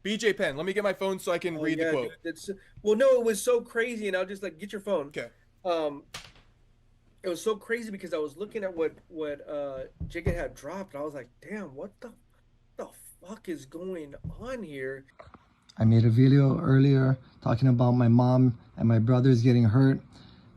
BJ Penn. Let me get my phone so I can Oh read the yeah, dude. quote. That's well, no, it was so crazy, and I'll just like get your phone. Okay. Um, it was so crazy because I was looking at what Jigga had dropped, and I was like, damn, what the fuck is going on here? I made a video earlier talking about my mom and my brothers getting hurt.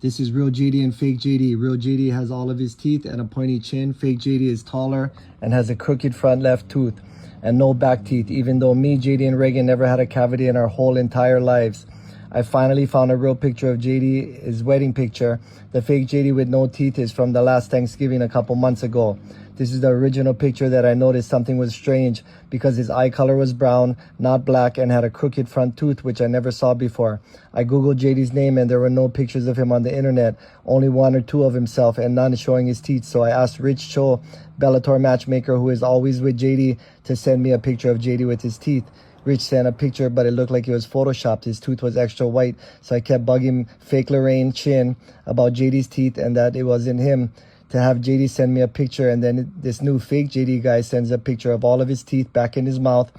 This is real JD and fake JD. Real JD has all of his teeth and a pointy chin. Fake JD is taller and has a crooked front left tooth and no back teeth, even though me, JD, and Reagan never had a cavity in our whole entire lives. I finally found a real picture of JD, his wedding picture. The fake JD with no teeth is from the last Thanksgiving a couple months ago. This is the original picture that I noticed something was strange because his eye color was brown, not black, and had a crooked front tooth, which I never saw before. I googled JD's name and there were no pictures of him on the internet, only one or two of himself and none showing his teeth. So I asked Rich Cho, Bellator matchmaker who is always with JD, to send me a picture of JD with his teeth. Rich sent a picture, but it looked like it was photoshopped. His tooth was extra white, so I kept bugging fake Lorraine Chin about JD's teeth and that it wasn't him, to have JD send me a picture. And then this new fake JD guy sends a picture of all of his teeth back in his mouth.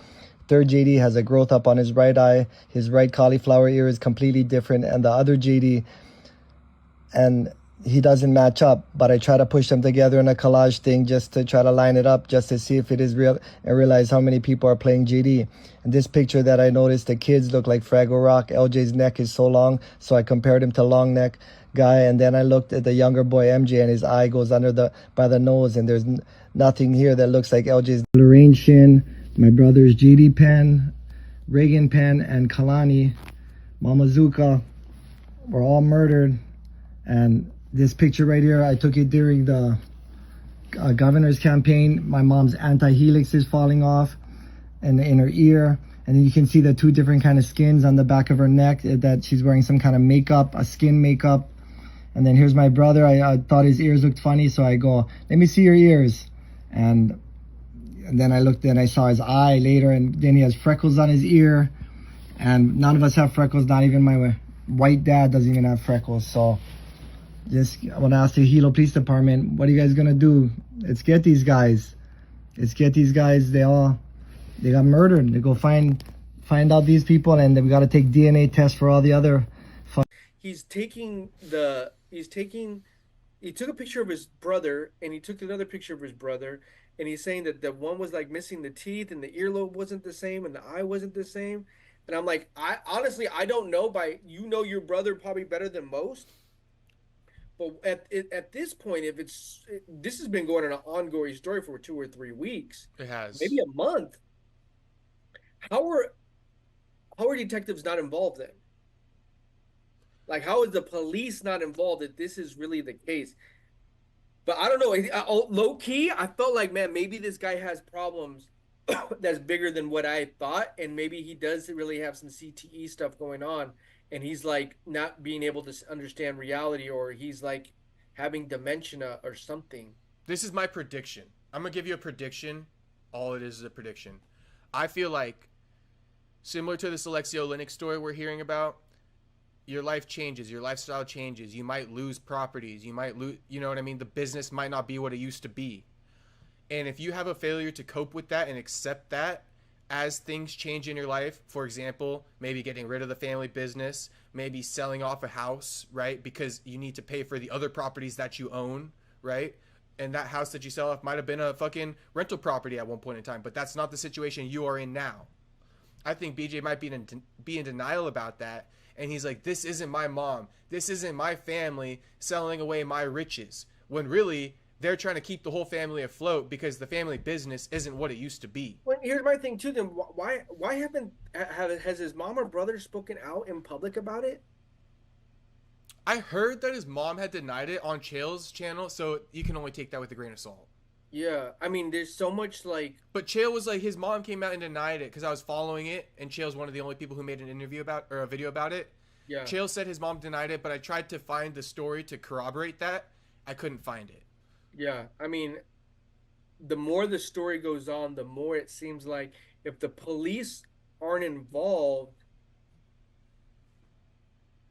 Third JD has a growth up on his right eye. His right cauliflower ear is completely different, and the other JD, and he doesn't match up, but I try to push them together in a collage thing just to try to line it up, just to see if it is real and realize how many people are playing JD. In this picture that I noticed, the kids look like Fraggle Rock. LJ's neck is so long, so I compared him to long neck guy, and then I looked at the younger boy MJ, and his eye goes under by the nose, and there's nothing here that looks like LJ's. Lorraine Shin, my brothers JD Penn, Reagan Penn, and Kalani Mamazuka were all murdered. And this picture right here, I took it during the governor's campaign. My mom's anti-helix is falling off and in her ear. And then you can see the two different kind of skins on the back of her neck, that she's wearing some kind of makeup, a skin makeup. And then here's my brother. I thought his ears looked funny, so I go, let me see your ears. And then I looked and I saw his eye later, and then he has freckles on his ear. And none of us have freckles, not even my white dad doesn't even have freckles. So just I want to ask the Hilo Police Department, what are you guys gonna do? Let's get these guys. Let's get these guys. They got murdered. They go find out these people, and then we got to take DNA tests for all the other. He took a picture of his brother, and he took another picture of his brother, and he's saying that the one was like missing the teeth, and the earlobe wasn't the same, and the eye wasn't the same. And I'm like, I honestly I don't know. You know your brother probably better than most. But at this point, if this has been going on an ongoing story for 2 or 3 weeks, It has. maybe a month. How are detectives not involved then? Like, how is the police not involved if this is really the case? But I don't know. Low key, I felt like, man, maybe this guy has problems that's bigger than what I thought, and maybe he does really have some CTE stuff going on, and he's like not being able to understand reality, or he's like having dementia or something. This is my prediction. I'm gonna give you a prediction. All it is a prediction. I feel like, similar to this Alexio Linux story we're hearing about, your life changes, your lifestyle changes. You might lose properties. You might lose, you know what I mean? The business might not be what it used to be. And if you have a failure to cope with that and accept that as things change in your life, for example, maybe getting rid of the family business, maybe selling off a house, right? Because you need to pay for the other properties that you own, right? And that house that you sell off might have been a fucking rental property at one point in time, but that's not the situation you are in now. I think BJ might be in denial about that. And he's like, this isn't my mom. This isn't my family selling away my riches. When really, they're trying to keep the whole family afloat because the family business isn't what it used to be. Well, here's my thing too. Then why has his mom or brother spoken out in public about it? I heard that his mom had denied it on Chael's channel, so you can only take that with a grain of salt. Yeah, I mean, there's so much like. But Chael was like, his mom came out and denied it because I was following it, and Chael's one of the only people who made an interview about or a video about it. Yeah. Chael said his mom denied it, but I tried to find the story to corroborate that. I couldn't find it. Yeah, I mean, the more the story goes on, the more it seems like if the police aren't involved,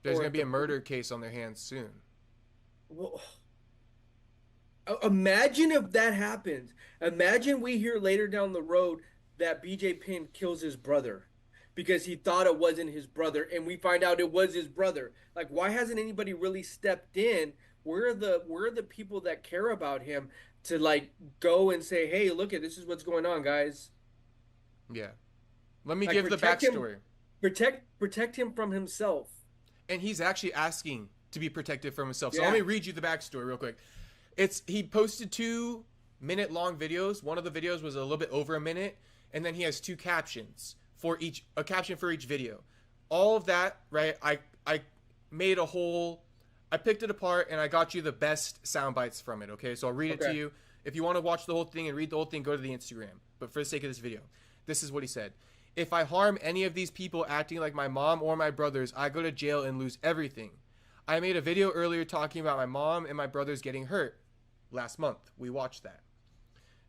there's going to be a murder case on their hands soon. Well, imagine if that happens. Imagine we hear later down the road that BJ Penn kills his brother. because he thought it wasn't his brother, and we find out it was his brother. Like, why hasn't anybody really stepped in? Where are the people that care about him to like go and say, hey, look at this is what's going on, guys? Yeah. Let me Like, give the backstory. Protect him from himself. And he's actually asking to be protected from himself. So Yeah. let me read you the backstory real quick. He posted 2-minute long videos. One of the videos was a little bit over a minute, and then he has 2 captions a caption for each video. All of that, right? I made a whole, I picked it apart and I got you the best sound bites from it. Okay, so I'll read it to you. If you want to watch the whole thing and read the whole thing, go to the Instagram. But for the sake of this video, this is what he said. If I harm any of these people acting like my mom or my brothers, I go to jail and lose everything. I made a video earlier talking about my mom and my brothers getting hurt. Last month, we watched that.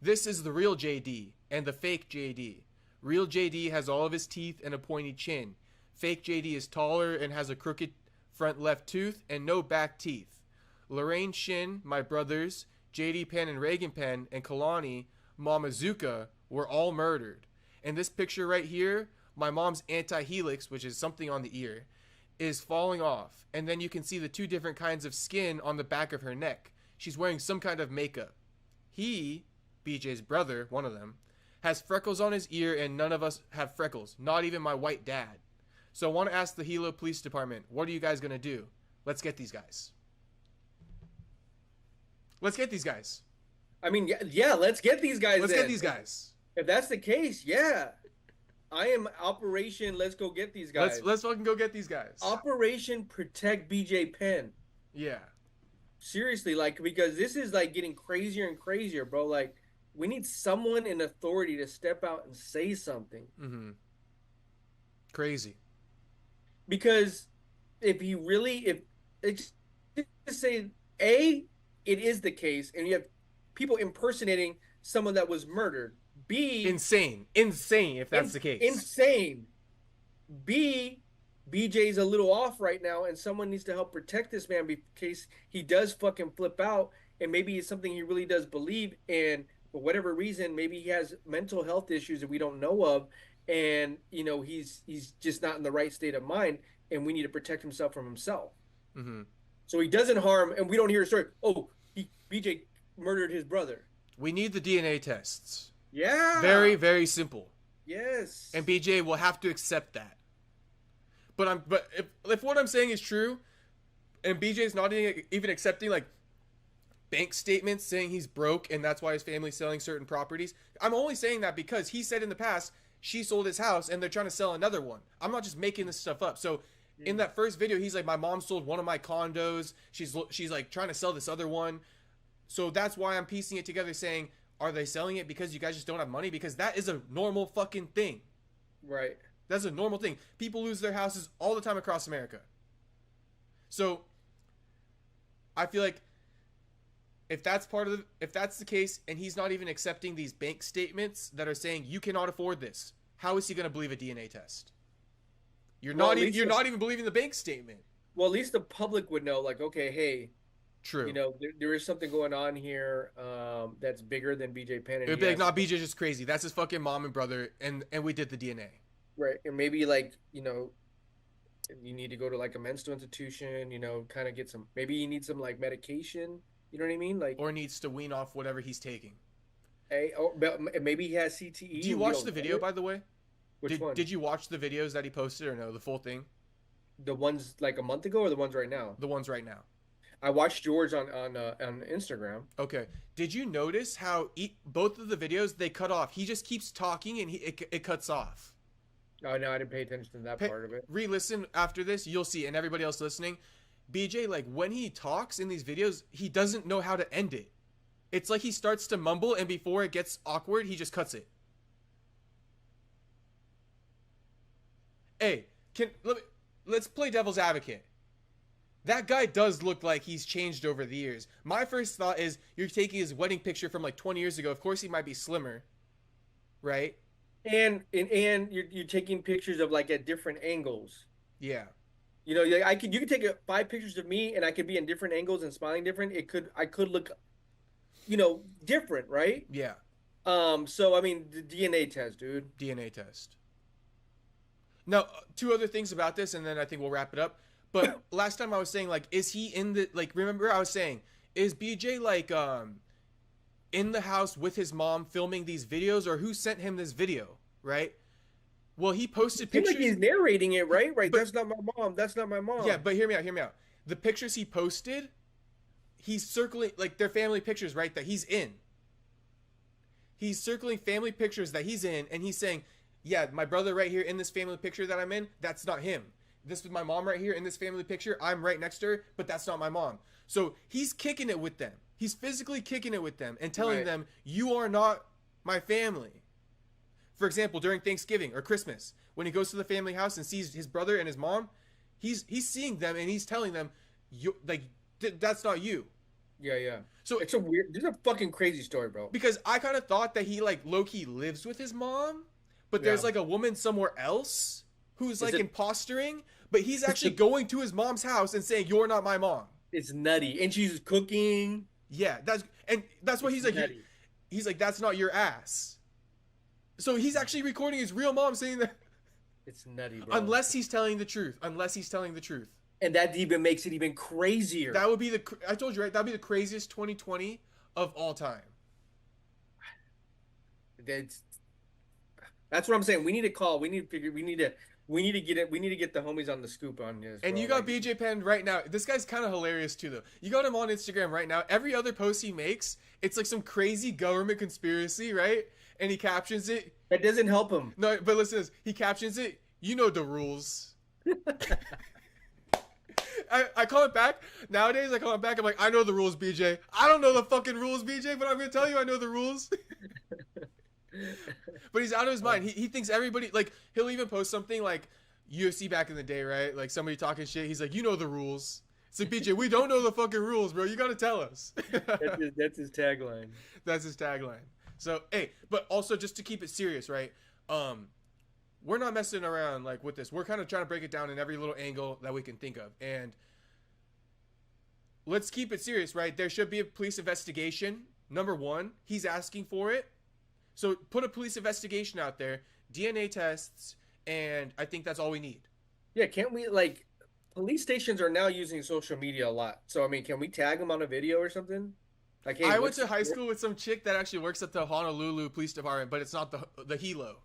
This is the real JD and the fake JD. Real JD has all of his teeth and a pointy chin. Fake JD is taller and has a crooked front left tooth and no back teeth. Lorraine Shin, my brothers, JD Penn and Reagan Penn, and Kalani Mamazuka were all murdered. And this picture right here, my mom's anti-helix, which is something on the ear, is falling off. And then you can see the 2 different kinds of skin on the back of her neck. She's wearing some kind of makeup. He, BJ's brother, one of them, has freckles on his ear, and none of us have freckles, not even my white dad. So I want to ask the Hilo Police Department, what are you guys going to do? Let's get these guys. Let's get these guys. I mean, yeah, let's get these guys. Let's get these guys. If that's the case, yeah. I am Operation Let's Go Get These guys. Let's fucking go get these guys. Operation Protect BJ Penn. Yeah. Seriously, like, because this is like getting crazier and crazier, bro. Like, we need someone in authority to step out and say something. Mm-hmm. Crazy. Because if it's to say, A, it is the case, and you have people impersonating someone that was murdered. B, insane if that's the case. Insane. B, BJ's a little off right now, and someone needs to help protect this man in case he does fucking flip out, and maybe it's something he really does believe, and for whatever reason, maybe he has mental health issues that we don't know of, and you know he's just not in the right state of mind, and we need to protect himself from himself. Mm-hmm. So he doesn't harm, and we don't hear a story. Oh, BJ murdered his brother. We need the DNA tests. Yeah. Very, very simple. Yes. And BJ will have to accept that. But if what I'm saying is true, and BJ's not even accepting like bank statements saying he's broke and that's why his family's selling certain properties, I'm only saying that because he said in the past she sold his house and they're trying to sell another one. I'm not just making this stuff up. So in that first video, he's like, my mom sold one of my condos. She's like trying to sell this other one. So that's why I'm piecing it together saying, are they selling it because you guys just don't have money? Because that is a normal fucking thing. Right. That's a normal thing. People lose their houses all the time across America. So I feel like if that's the case and he's not even accepting these bank statements that are saying you cannot afford this, how is he going to believe a DNA test? You're not even believing the bank statement. Well, at least the public would know, like, okay, hey, true. You know, there is something going on here that's bigger than BJ Penn. It would be like, nah, BJ's just crazy. That's his fucking mom and brother, and we did the DNA. Right, and maybe like, you know, you need to go to like a mental institution, you know, kind of get some, maybe you need some like medication, you know what I mean? Like, or needs to wean off whatever he's taking. Or maybe he has CTE. Do you watch the video, by the way? Which one? Did you watch the videos that he posted or no, the full thing? The ones like a month ago or the ones right now? The ones right now. I watched yours on Instagram. Okay. Did you notice how both of the videos, they cut off? He just keeps talking and it cuts off. Oh, no, I didn't pay attention to that part of it. Re-listen after this, you'll see, and everybody else listening, BJ, like, when he talks in these videos, he doesn't know how to end it. It's like he starts to mumble, and before it gets awkward, he just cuts it. Hey, let's play devil's advocate. That guy does look like he's changed over the years. My first thought is you're taking his wedding picture from like 20 years ago. Of course he might be slimmer, right? And you're taking pictures of like at different angles. Yeah. You know, you could take 5 pictures of me and I could be in different angles and smiling different. I could look, you know, different, right? Yeah. So I mean, the DNA test, dude. DNA test. Now, two other things about this, and then I think we'll wrap it up. But last time I was saying, like, is he in the, like, remember I was saying, is BJ, like, in the house with his mom filming these videos, or who sent him this video, right? Well, he posted pictures. Like he's narrating it, right? Right. But, that's not my mom. That's not my mom. Yeah, but hear me out. The pictures he posted, he's circling, like, their family pictures, right, that he's in. He's circling family pictures that he's in, and he's saying, yeah, my brother right here in this family picture that I'm in, that's not him. This is my mom right here in this family picture. I'm right next to her, but that's not my mom. So he's kicking it with them. He's physically kicking it with them and telling them, you are not my family. For example, during Thanksgiving or Christmas, when he goes to the family house and sees his brother and his mom, he's seeing them and he's telling them, you, like, that's not you. Yeah. So it's this is a fucking crazy story, bro. Because I kind of thought that he, like, low-key lives with his mom, but there's like a woman somewhere else who's like impostering, but he's actually going to his mom's house and saying, you're not my mom. It's nutty. And she's cooking. Yeah, that's what he's like. He's like, that's not your ass. So he's actually recording his real mom saying that. It's nutty, bro. Unless he's telling the truth. And that even makes it even crazier. That would be I told you, right? That would be the craziest 2020 of all time. That's what I'm saying. We need to call. We need to get it. We need to get the homies on the scoop on this. And bro. You got BJ Penn right now. This guy's kind of hilarious too, though. You got him on Instagram right now. Every other post he makes, it's like some crazy government conspiracy, right? And he captions it. That doesn't help him. No, but listen to this. He captions it. You know the rules. I call it back. Nowadays, I call it back. I'm like, I know the rules, BJ. I don't know the fucking rules, BJ, but I'm going to tell you I know the rules. But he's out of his mind. He thinks everybody, like, he'll even post something like UFC back in the day, right? Like somebody talking shit. He's like, you know the rules. It's like, BJ, we don't know the fucking rules, bro. You got to tell us. That's his tagline. That's his tagline. So, hey, but also just to keep it serious, right? We're not messing around like with this. We're kind of trying to break it down in every little angle that we can think of. And let's keep it serious, right? There should be a police investigation. Number one, he's asking for it. So put a police investigation out there, DNA tests, and I think that's all we need. Yeah, can't we, like, police stations are now using social media a lot. So, I mean, can we tag them on a video or something? Like, hey, I went to high school with some chick that actually works at the Honolulu Police Department, but it's not the Hilo.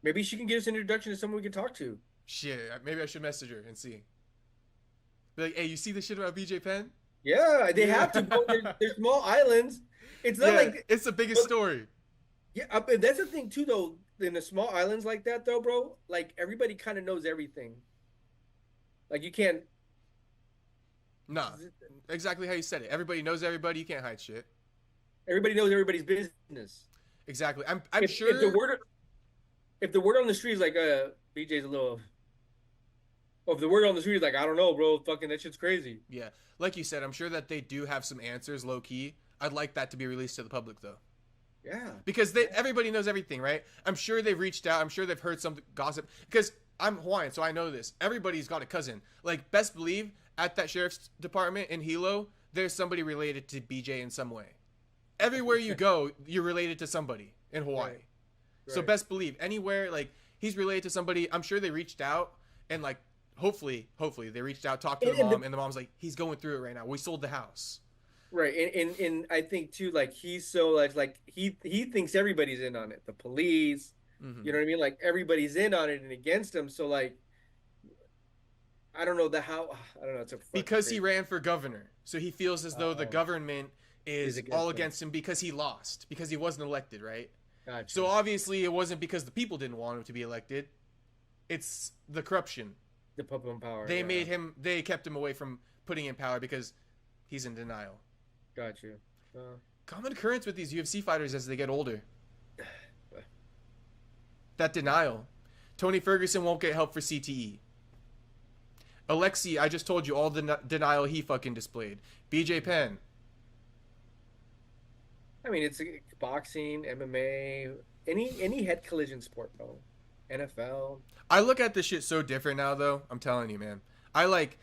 Maybe she can give us an introduction to someone we can talk to. Shit, maybe I should message her and see. Be like, hey, you see the shit about BJ Penn? Yeah, they have to go. They're small islands. It's not like it's the biggest story. Yeah, but that's the thing too, though. In the small islands like that, though, bro, like everybody kind of knows everything. Like you can't. Nah, exactly how you said it. Everybody knows everybody. You can't hide shit. Everybody knows everybody's business. Exactly. I'm sure. If the word on the street is like, BJ's a little. Or if the word on the street is like, I don't know, bro, fucking that shit's crazy. Yeah, like you said, I'm sure that they do have some answers, low key. I'd like that to be released to the public, though. Yeah. Because everybody knows everything, right? I'm sure they've reached out. I'm sure they've heard some gossip. Because I'm Hawaiian, so I know this. Everybody's got a cousin. Like, best believe, at that sheriff's department in Hilo, there's somebody related to BJ in some way. Everywhere you go, you're related to somebody in Hawaii. Right. So best believe, anywhere, like, he's related to somebody. I'm sure they reached out and, like, hopefully they reached out, talked to the mom, and the mom's like, he's going through it right now. We sold the house. Right, and I think too, like he's so like he thinks everybody's in on it. The police, you know what I mean? Like everybody's in on it and against him. So like, I don't know I don't know. It's because he ran for governor, so he feels as though the government is all against him because he lost, because he wasn't elected, right? Gotcha. So obviously it wasn't because the people didn't want him to be elected. It's the corruption. The puppet in power. They kept him away from putting in power because he's in denial. Got you. Common occurrence with these UFC fighters as they get older. That denial. Tony Ferguson won't get help for CTE. Alexi, I just told you all the denial he fucking displayed. BJ Penn. I mean, it's boxing, MMA, any head collision sport, bro. NFL. I look at this shit so different now, though. I'm telling you, man. I like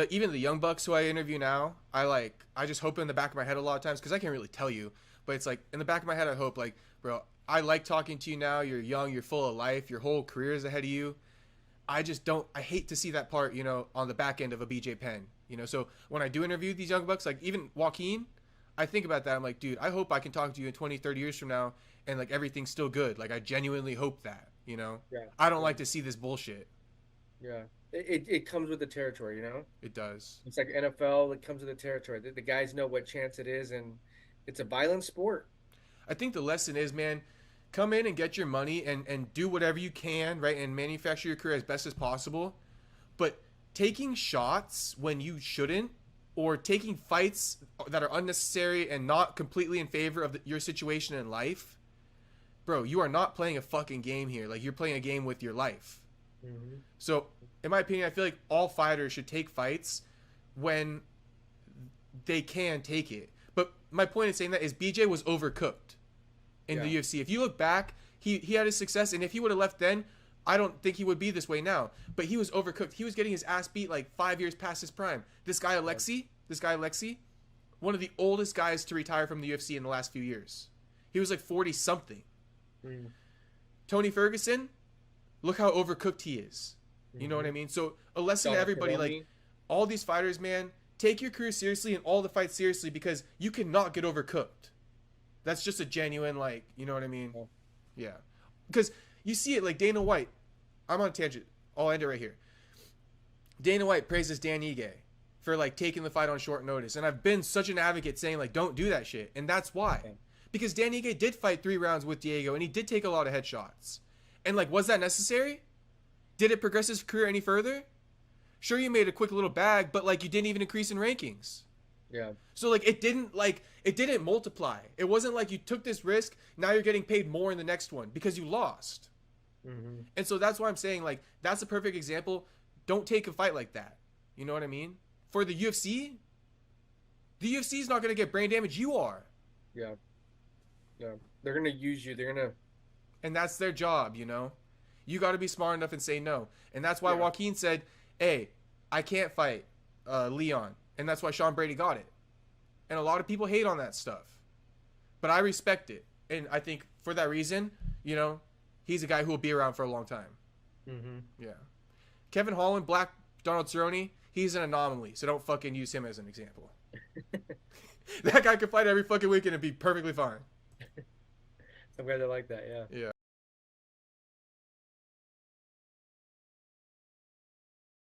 even the young bucks who I interview now. I just hope in the back of my head a lot of times, because I can't really tell you, but it's like in the back of my head I hope, like, bro, I like talking to you now. You're young, you're full of life, your whole career is ahead of you. I just don't. I hate to see that part, you know, on the back end of a BJ Penn. You know, so when I do interview these young bucks, like even Joaquin, I think about that. I'm like, dude, I hope I can talk to you in 20, 30 years from now and like everything's still good. Like I genuinely hope that, you know. Yeah. I don't like to see this bullshit. Yeah. It comes with the territory, you know? It does. It's like NFL, it comes with the territory. The guys know what chance it is, and it's a violent sport. I think the lesson is, man, come in and get your money and do whatever you can, right? And manufacture your career as best as possible. But taking shots when you shouldn't, or taking fights that are unnecessary and not completely in favor of your situation in life, bro, you are not playing a fucking game here. Like, you're playing a game with your life. Mm-hmm. So, in my opinion, I feel like all fighters should take fights when they can take it. But my point in saying that is BJ was overcooked in the UFC. If you look back, he had his success, and if he would have left then, I don't think he would be this way now. But he was overcooked. He was getting his ass beat like 5 years past his prime. This guy Alexi, one of the oldest guys to retire from the UFC in the last few years. He was like 40 something. Mm. Tony Ferguson, look how overcooked he is. You know what I mean? So a lesson to everybody, like all these fighters, man, take your career seriously and all the fights seriously, because you cannot get overcooked. That's just a genuine, like, you know what I mean? Yeah. Because you see it, like Dana White. I'm on a tangent. I'll end it right here. Dana White praises Dan Ige for like taking the fight on short notice. And I've been such an advocate saying like, don't do that shit. And that's why. Because Dan Ige did fight 3 rounds with Diego and he did take a lot of headshots. And like, was that necessary? Did it progress his career any further? Sure, you made a quick little bag, but like you didn't even increase in rankings. Yeah. So like it didn't multiply. It wasn't like you took this risk, now you're getting paid more in the next one because you lost. Mm-hmm. And so that's why I'm saying, like, that's a perfect example. Don't take a fight like that. You know what I mean? For the UFC is not going to get brain damage. You are. Yeah. Yeah. They're going to use you. They're going to. And that's their job, you know? You got to be smart enough and say no. And that's why Joaquin said, hey, I can't fight Leon. And that's why Sean Brady got it. And a lot of people hate on that stuff. But I respect it. And I think for that reason, you know, he's a guy who will be around for a long time. Mm-hmm. Yeah. Kevin Holland, Black Donald Cerrone, he's an anomaly. So don't fucking use him as an example. That guy could fight every fucking weekend and be perfectly fine. Some guys are like that, yeah. Yeah.